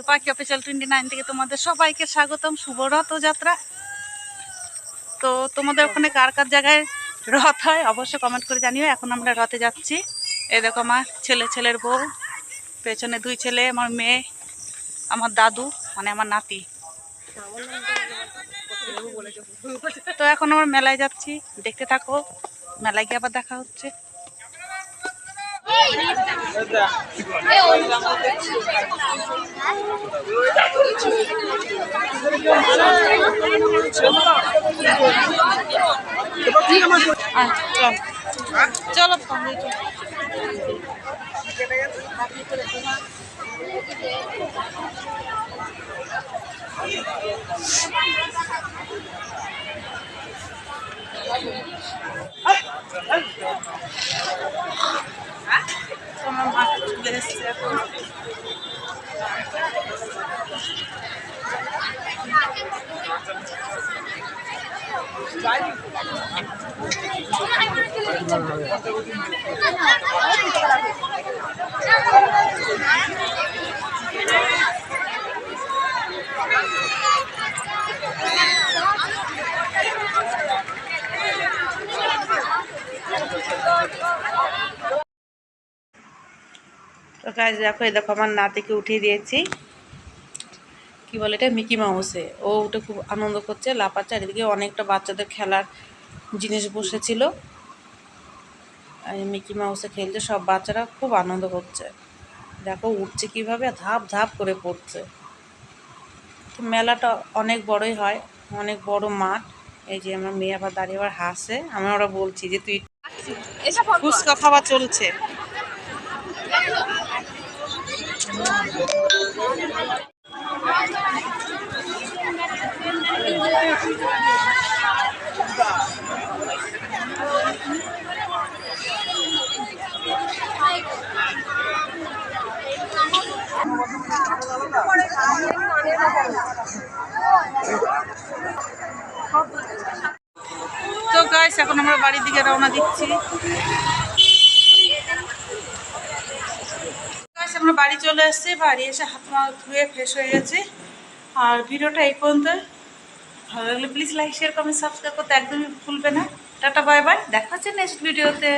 পাখি অফিসিয়াল 29 থেকে তোমাদের সবাইকে স্বাগতম। শুভ রথযাত্রা। তো তোমাদের ওখানে কার কার জায়গায় রথ হয় অবশ্যই কমেন্ট করে জানিও। এখন আমরা রথে যাচ্ছি। এই দেখো আমার ছেলের বউ, পেছনে 2 ছেলে, আমার মেয়ে, আমার দাদু মানে আমার নাতি। তো এখন আমরা মেলায় যাচ্ছি, দেখতে থাকো। মেলায় গিয়ে আবার দেখা হচ্ছে। চলো তোমার মাকে চলে এসছে এখন। তো গাইস দেখো, এই দেখো আমার নাতিকে উঠিয়ে দিয়েছি। কি বলে এটা, মিকি মাউসে। ও উঠে খুব আনন্দ করছে, লাফাচ্ছে। আর এদিকে অনেকটা বাচ্চাদের খেলার জিনিস বসেছিল, মিকি মাউসে খেলছে। সব বাচ্চারা খুব আনন্দ করছে। দেখো উঠছে কিভাবে, ধাপ ধাপ করে পড়ছে। তো মেলাটা অনেক বড়ই হয়, অনেক বড় মাঠ। এই যে আমার মেয়ে আবার দাঁড়িয়ে আবার হাসে। আমি ওরা বলছি যে তুই ফুচকা খাওয়া চলছে। তো গাইস এখন আমরা বাড়ির দিকে রওনা দিচ্ছি। গাইস আমরা বাড়ি চলে এসেছি। বাড়ি এসে হাত পা ধুয়ে ফ্রেশ হয়ে গেছি। আর ভিডিওটা এই পর্যন্ত। ভালো লাগলে please like, share, comment, subscribe করতে একদমই ভুলবে না। টাটা, বাই বাই, দেখা হচ্ছে নেক্সট ভিডিওতে।